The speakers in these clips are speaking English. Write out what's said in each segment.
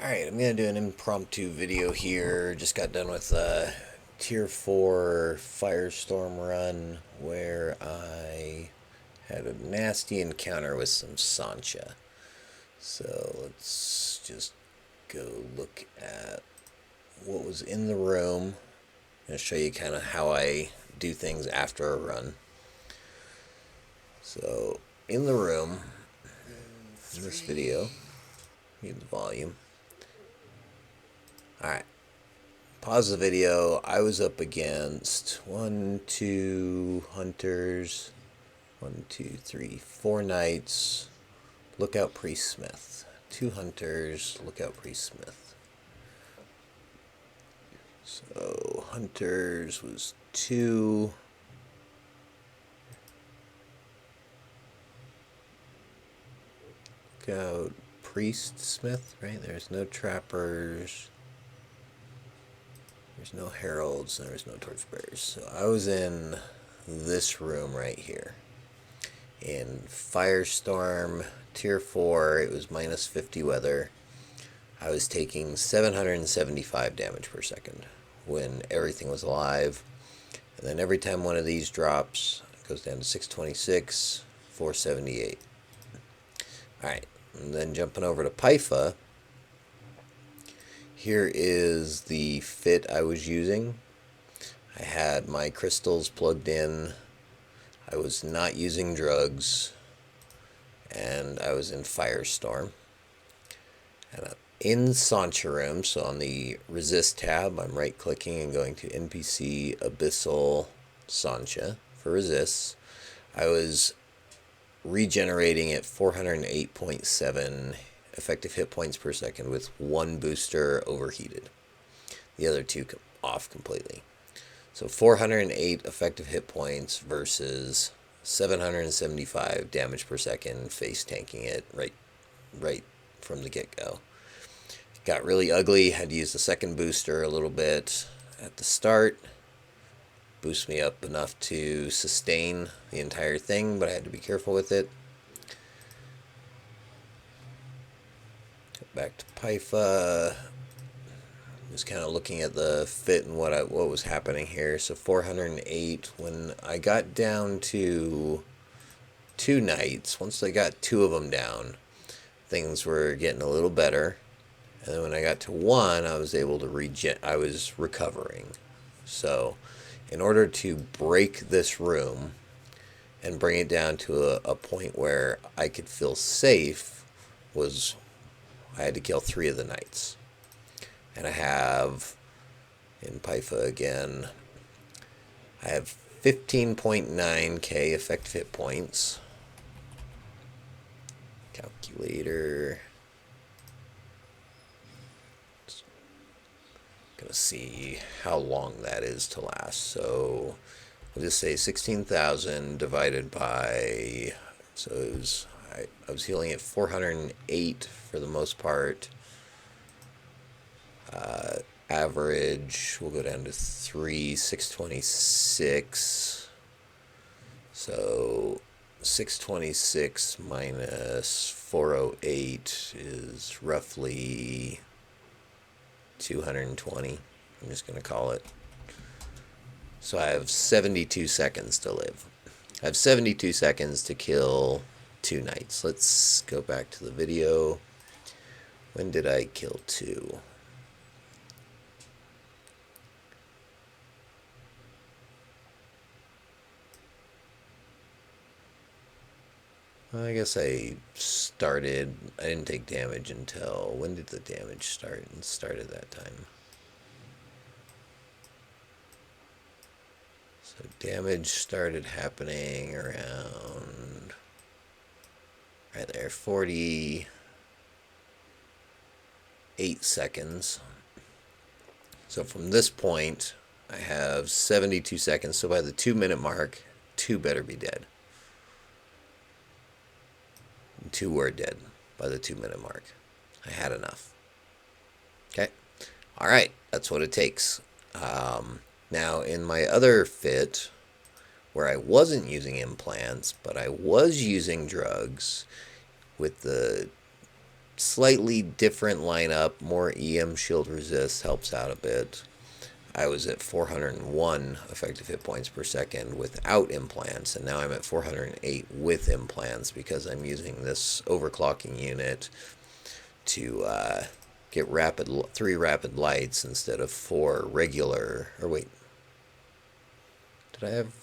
Alright, I'm going to do an impromptu video here. Just got done with a Tier 4 Firestorm run where I had a nasty encounter with some Sancha. So let's just go look at what was in the room. I'm going to show you kind of how I do things after a run. So, in the room, in this video, need the volume. Alright. Pause the video. I was up against 2 hunters, 4 knights, lookout priest smith. 2 hunters, lookout priest smith. So hunters was 2. Lookout priest smith, right? There's no trappers. There's no heralds, and there's no torchbearers. So I was in this room right here. In Firestorm, Tier 4, it was minus 50 weather. I was taking 775 damage per second when everything was alive. And then every time one of these drops, it goes down to 626, 478. Alright, and then jumping over to Pyfa. Here is the fit I was using. I had my crystals plugged in. I was not using drugs. And I was in Firestorm. And I'm in Sancha room, so on the resist tab, I'm right clicking and going to NPC Abyssal Sancha for resists. I was regenerating at 408.7 effective hit points per second with 1 booster overheated. The other 2 off completely. So 408 effective hit points versus 775 damage per second face tanking it right from the get-go. Got really ugly. Had to use the second booster a little bit at the start. Boost me up enough to sustain the entire thing, but I had to be careful with it. Back to Pyfa. Just kind of looking at the fit and what was happening here. So 408. When I got down to 2 knights, once I got 2 of them down, things were getting a little better. And then when I got to 1, I was able to I was recovering. So in order to break this room and bring it down to a point where I could feel safe I had to kill 3 of the knights. And I have, in Pyfa again, I have 15.9k effective hit points. Calculator. Gonna see how long that is to last. So we'll just say 16,000 divided by, so it was, I was healing at 408 for the most part. Average, we'll go down to 626. So 626 minus 408 is roughly 220. I'm just going to call it. So I have 72 seconds to live. I have 72 seconds to kill 2 knights. Let's go back to the video. When did I kill 2? I guess I didn't take damage until, when did the damage start? It started that time. So damage started happening around, right there, 48 seconds. So from this point, I have 72 seconds. So by the 2-minute mark, 2 better be dead. 2 were dead by the 2-minute mark. I had enough. Okay. Alright, that's what it takes. Now, in my other fit, where I wasn't using implants, but I was using drugs with the slightly different lineup. More EM shield resist helps out a bit. I was at 401 effective hit points per second without implants, and now I'm at 408 with implants because I'm using this overclocking unit to get 3 rapid lights instead of 4 regular. Or wait, did I have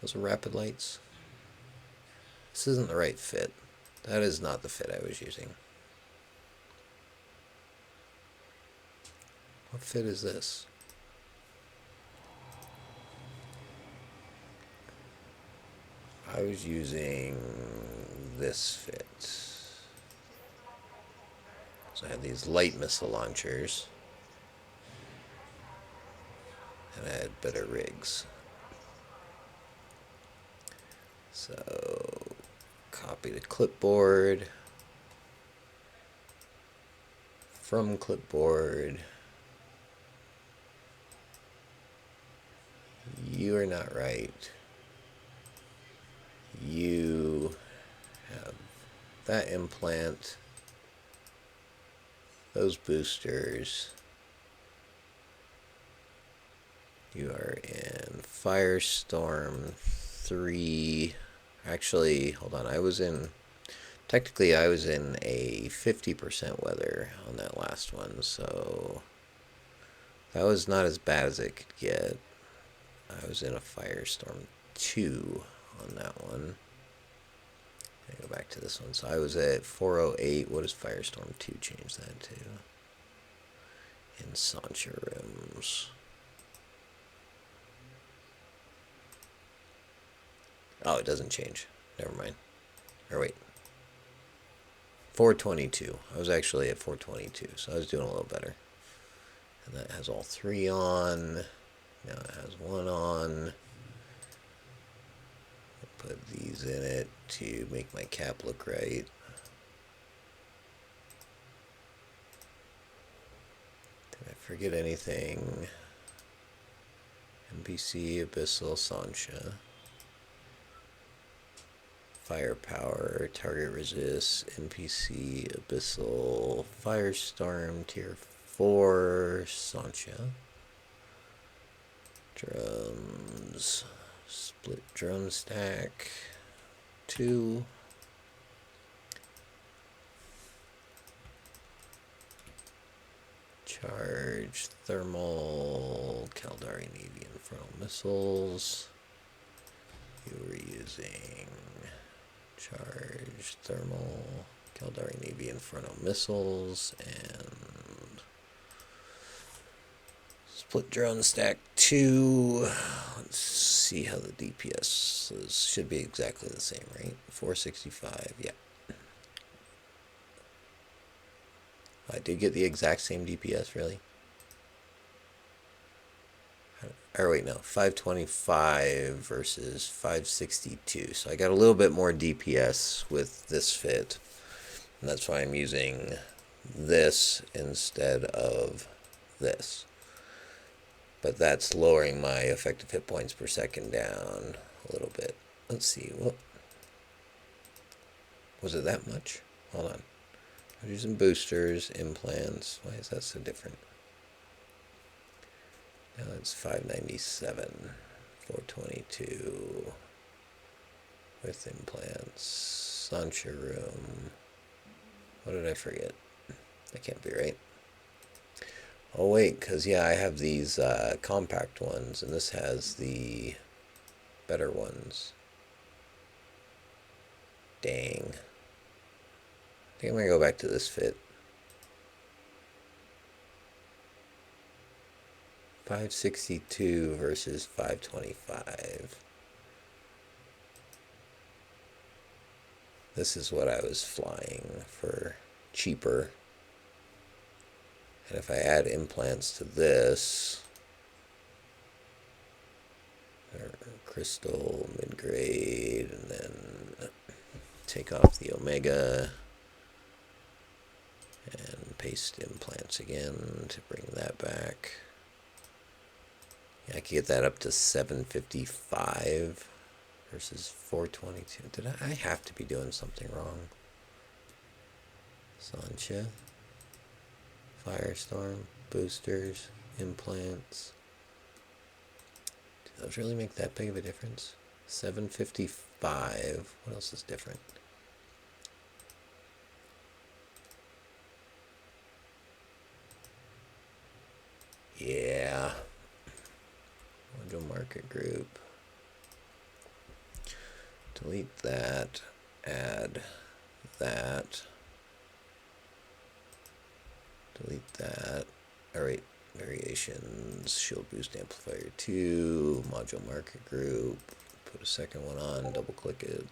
those are rapid lights? This isn't the right fit. That is not the fit I was using. What fit is this? I was using this fit. So I had these light missile launchers. And I had better rigs. So copy to clipboard. From clipboard. You are not right. You have that implant, those boosters. You are in Firestorm 3. Actually, hold on. Technically, I was in a 50% weather on that last one, so that was not as bad as it could get. I was in a Firestorm 2 on that one. I go back to this one. So I was at 408. What does Firestorm 2 change that to? In Sancha rooms. Oh, it doesn't change. Never mind. Or wait. 422. I was actually at 422, so I was doing a little better. And that has all 3 on. Now it has 1 on. Put these in it to make my cap look right. Did I forget anything? NPC, Abyssal, Sancha. Firepower, target resist, NPC, Abyssal, Firestorm, tier 4, Sancha. Drums, split drum stack, 2. Charge, thermal, Caldari Navy Infernal Missiles. You were using charge, thermal, Caldari Navy Infernal Missiles, and split drone stack 2. Let's see how the DPS is. Should be exactly the same, right? 465, yeah. I did get the exact same DPS, really? Or wait, no, 525 versus 562. So I got a little bit more DPS with this fit. And that's why I'm using this instead of this. But that's lowering my effective hit points per second down a little bit. Let's see. What was it that much? Hold on. I'm using boosters, implants. Why is that so different? Now it's 597, 422 with implants, Sancha room. What did I forget? That can't be right. Oh wait, because yeah, I have these compact ones, and this has the better ones. Dang. I think I'm going to go back to this fit. 562 versus 525. This is what I was flying for cheaper. And if I add implants to this, crystal, mid-grade, and then take off the omega and paste implants again to bring that back. Yeah, I could get that up to 755 versus 422. Did I have to be doing something wrong? Sancha, Firestorm, boosters, implants. Do those really make that big of a difference? 755. What else is different? Yeah. Module market group. Delete that. Add that. Delete that. Alright. Variations. Shield boost amplifier 2. Module market group. Put a second one on. Double click it.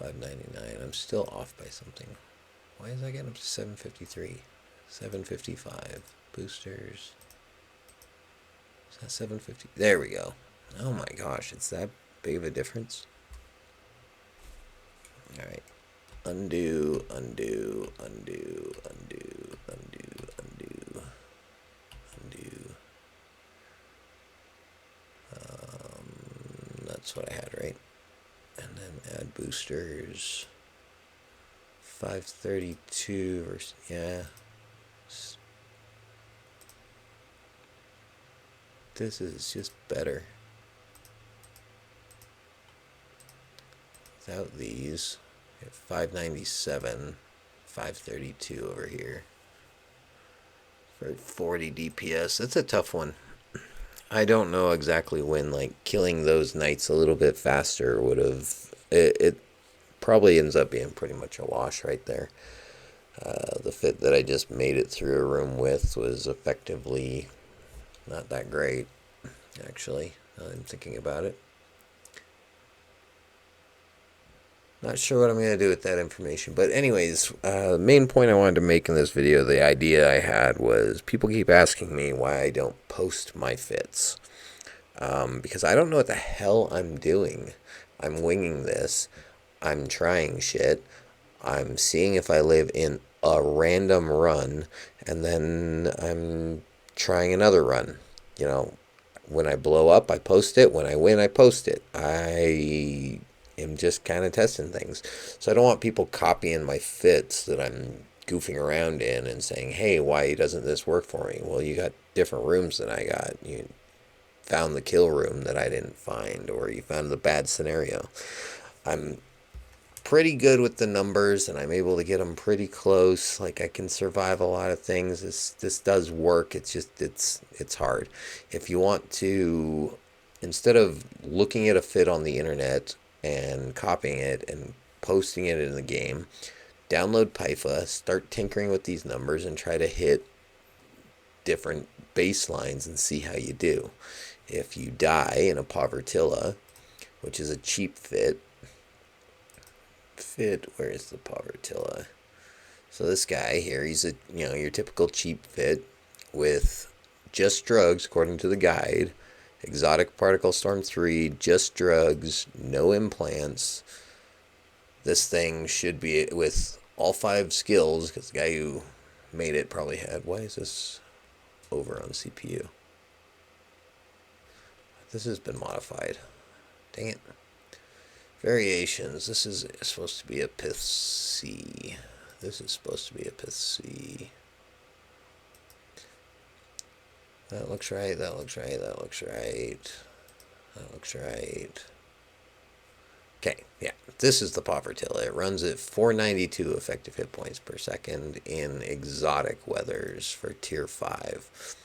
$5.99. I'm still off by something. Why is I getting up to 753? 755. Boosters. Is that 750? There we go. Oh my gosh, it's that big of a difference? Alright. Undo, undo, undo, undo, undo, undo, undo. That's what I had, right? And then add boosters. 532 versus, yeah. This is just better. Without these, we have 597, 532 over here. For 40 DPS, that's a tough one. I don't know exactly when, like, killing those knights a little bit faster would have... It probably ends up being pretty much a wash right there. The fit that I just made it through a room with was effectively not that great, actually, now that I'm thinking about it. Not sure what I'm going to do with that information. But anyways, the main point I wanted to make in this video, the idea I had was people keep asking me why I don't post my fits. Because I don't know what the hell I'm doing. I'm winging this. I'm trying shit. I'm seeing if I live in a random run. And then I'm trying another run. You know, when I blow up, I post it. When I win, I post it. I am just kind of testing things. So I don't want people copying my fits that I'm goofing around in and saying, hey, why doesn't this work for me? Well, you got different rooms than I got. You found the kill room that I didn't find, or you found the bad scenario. I'm pretty good with the numbers, and I'm able to get them pretty close. Like, I can survive a lot of things. This does work. It's just it's hard. If you want to, instead of looking at a fit on the internet and copying it and posting it in the game, download Pyfa, start tinkering with these numbers, and try to hit different baselines and see how you do. If you die in a Povertilla, which is a cheap fit, where is the Povertilla? So this guy here, he's a, you know, your typical cheap fit with just drugs according to the guide. Exotic Particle Storm 3, just drugs, no implants. This thing should be with all 5 skills, because the guy who made it probably had... Why is this over on CPU? This has been modified. Dang it. Variations. This is supposed to be a Pith C. This is supposed to be a Pith C. That looks right, that looks right, that looks right. That looks right. Okay, yeah. This is the Povertilla. It runs at 492 effective hit points per second in exotic weathers for tier 5.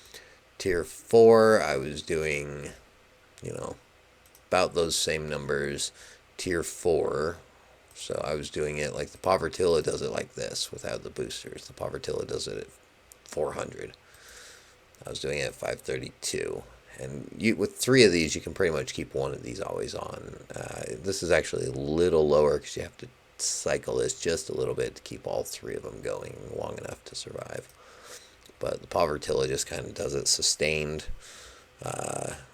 Tier 4, I was doing, you know, about those same numbers. Tier 4, so I was doing it like the Povertilla does it like this without the boosters. The Povertilla does it at 400. I was doing it at 532. And with 3 of these, you can pretty much keep 1 of these always on. This is actually a little lower because you have to cycle this just a little bit to keep all 3 of them going long enough to survive. But the Povertilla just kind of does it sustained,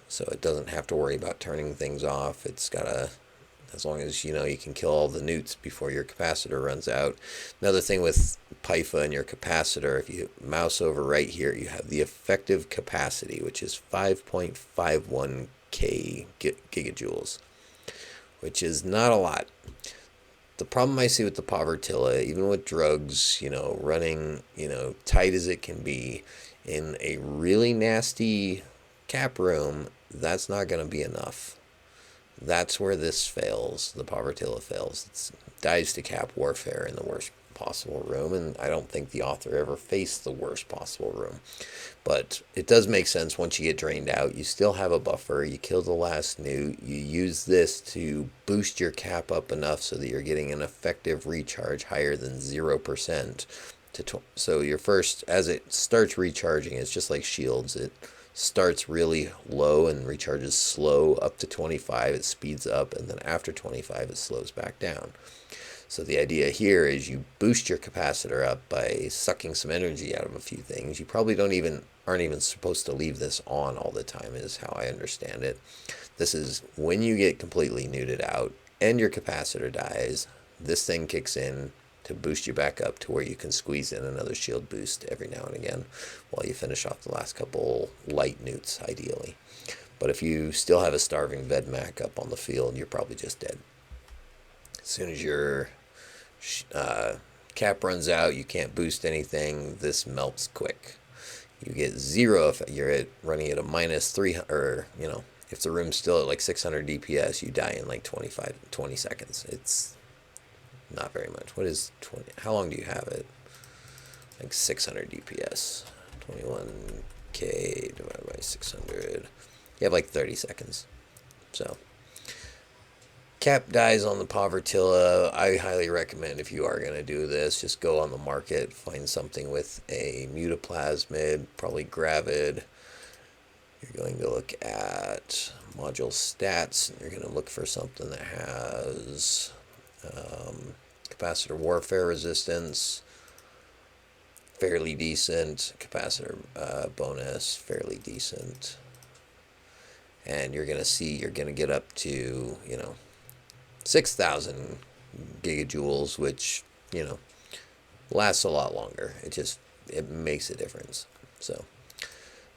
so it doesn't have to worry about turning things off. It's got a... As long as, you know, you can kill all the newts before your capacitor runs out. Another thing with Pyfa and your capacitor, if you mouse over right here, you have the effective capacity, which is 5.51k gigajoules, which is not a lot. the problem I see with the Povertilla, even with drugs, running, tight as it can be, in a really nasty cap room, that's not going to be enough. That's where this fails. The Povertilla fails. It's dives to cap warfare in the worst possible room, and I don't think the author ever faced the worst possible room. But it does make sense once you get drained out. You still have a buffer. You kill the last newt. You use this to boost your cap up enough so that you're getting an effective recharge higher than 0%. So your first, as it starts recharging, it's just like shields. It starts really low and recharges slow up to 25. It speeds up, and then after 25, it slows back down. So the idea here is you boost your capacitor up by sucking some energy out of a few things. You probably aren't even supposed to leave this on all the time, is how I understand it. This is when you get completely neuted out and your capacitor dies, this thing kicks in to boost you back up to where you can squeeze in another shield boost every now and again while you finish off the last couple light newts, ideally. But if you still have a starving Vedmak up on the field, you're probably just dead. As soon as your cap runs out, you can't boost anything, this melts quick. You get 0 if you're running at a minus 300, or, if the room's still at like 600 DPS, you die in like 20 seconds. It's not very much. What is 20? How long do you have it? Like 600 DPS. 21k divided by 600. You have like 30 seconds. So cap dies on the Povertilla. I highly recommend, if you are going to do this, just go on the market, find something with a mutaplasmid, probably gravid. You're going to look at module stats, and you're going to look for something that has capacitor warfare resistance, fairly decent. Capacitor bonus, fairly decent. And you're going to see you're going to get up to, 6,000 gigajoules, which, lasts a lot longer. It makes a difference. So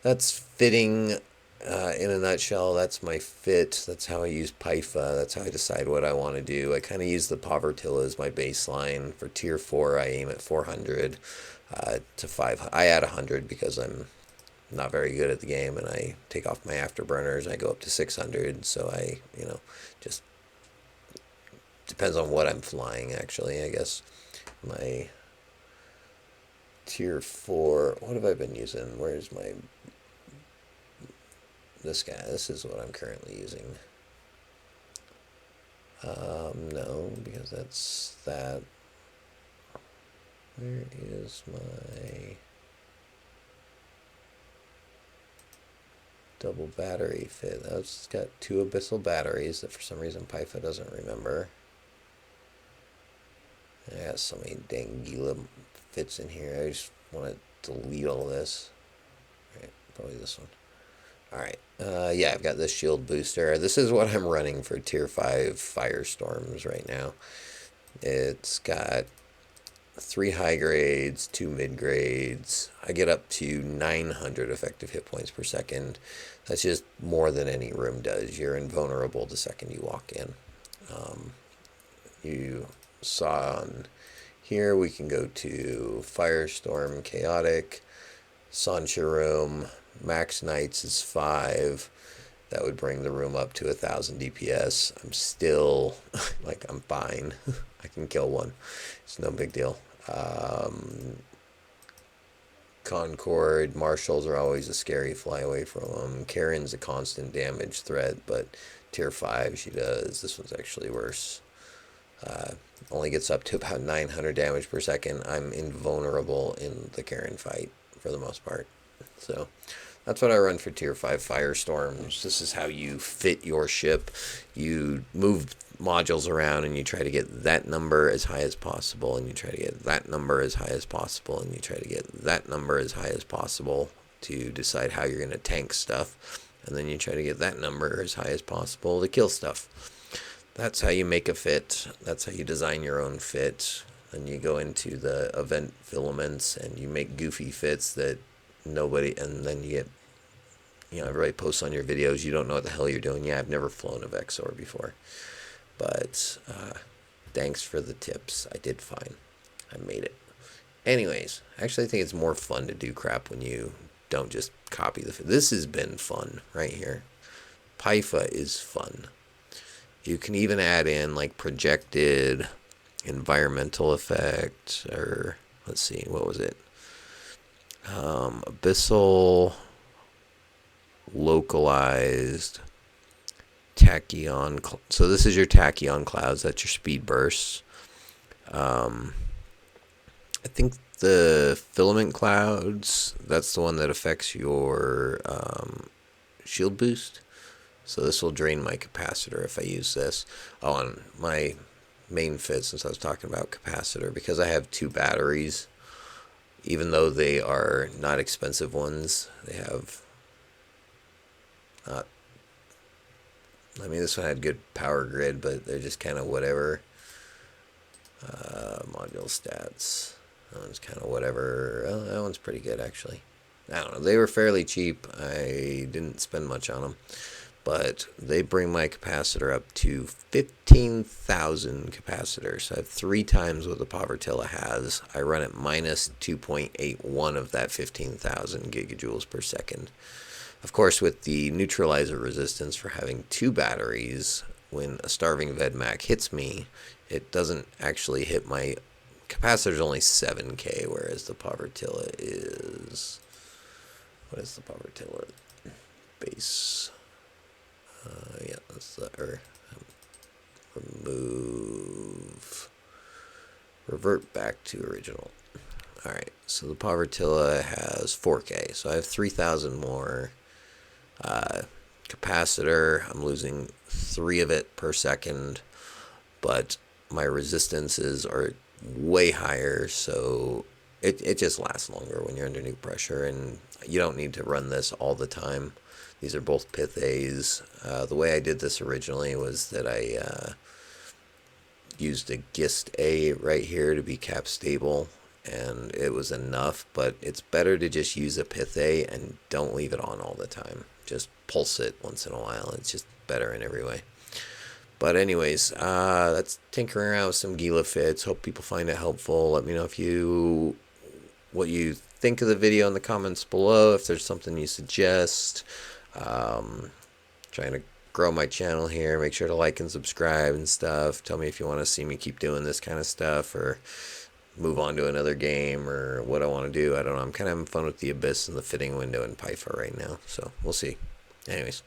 that's fitting in a nutshell. That's my fit. That's how I use Pyfa. That's how I decide what I want to do. I kind of use the Povertilla as my baseline. For tier 4, I aim at 400 to 500. I add 100 because I'm not very good at the game, and I take off my afterburners. I go up to 600, so I, just depends on what I'm flying, actually, I guess. My tier 4, what have I been using? Where's my... This guy, this is what I'm currently using. No, because that's that. Where is my double battery fit? That's got 2 abyssal batteries that for some reason Pyfa doesn't remember. I got so many dang Gila fits in here. I just want to delete all this. Right, probably this one. Alright, yeah, I've got this shield booster. This is what I'm running for tier 5 firestorms right now. It's got 3 high grades, 2 mid grades. I get up to 900 effective hit points per second. That's just more than any room does. You're invulnerable the second you walk in. You saw on here, we can go to Firestorm, Chaotic, Sancha room. Max Knights is 5. That would bring the room up to 1,000 DPS. I'm still, I'm fine. I can kill one. It's no big deal. Concord, Marshals are always a scary fly away from them. Karen's a constant damage threat, but tier 5 she does. This one's actually worse. Only gets up to about 900 damage per second. I'm invulnerable in the Karen fight for the most part. So that's what I run for tier 5 firestorms. This is how you fit your ship. You move modules around and you try to get that number as high as possible, and you try to get that number as high as possible, and you try to get that number as high as possible to decide how you're going to tank stuff, and then you try to get that number as high as possible to kill stuff. That's how you make a fit. That's how you design your own fit. And you go into the event filaments and you make goofy fits that nobody, and then you get, everybody posts on your videos, you don't know what the hell you're doing. Yeah, I've never flown a Vexor before, but Thanks for the tips. I did fine. I made it. Anyways, actually, I think it's more fun to do crap when you don't just copy the. This has been fun right here. Pyfa is fun. You can even add in like projected environmental effect, or let's see, what was it? Abyssal, localized, tachyon. So this is your tachyon clouds. That's your speed bursts. I think the filament clouds, that's the one that affects your shield boost. So this will drain my capacitor if I use this. Oh, on my main fit, since I was talking about capacitor, because I have 2 batteries, even though they are not expensive ones, they have not. I mean, this one had good power grid, but they're just kind of whatever. Module stats. That one's kind of whatever. Oh, that one's pretty good, actually. I don't know. They were fairly cheap. I didn't spend much on them. But they bring my capacitor up to 15,000 capacitors. So I have 3 times what the Povertilla has. I run at minus 2.81 of that 15,000 gigajoules per second. Of course, with the neutralizer resistance for having 2 batteries, when a starving Vedmak hits me, it doesn't actually hit my capacitor's only 7K, whereas the Povertilla is. What is the Povertilla base? Yeah, that's the remove, revert back to original. Alright, so the Povertilla has 4K, so I have 3,000 more capacitor. I'm losing 3 of it per second, but my resistances are way higher, so it just lasts longer when you're under new pressure, and you don't need to run this all the time. These are both Pith A's. The way I did this originally was that I used a Gist A right here to be cap stable, and it was enough, but it's better to just use a Pith A and don't leave it on all the time. Just pulse it once in a while. It's just better in every way. But anyways, that's tinkering around with some Gila fits. Hope people find it helpful. Let me know what you think of the video in the comments below. If there's something you suggest. Trying to grow my channel here. Make sure to like and subscribe and stuff. Tell me if you want to see me keep doing this kind of stuff, or move on to another game, or what I want to do. I don't know. I'm kind of having fun with the Abyss and the fitting window in Pyfa right now. So we'll see. Anyways.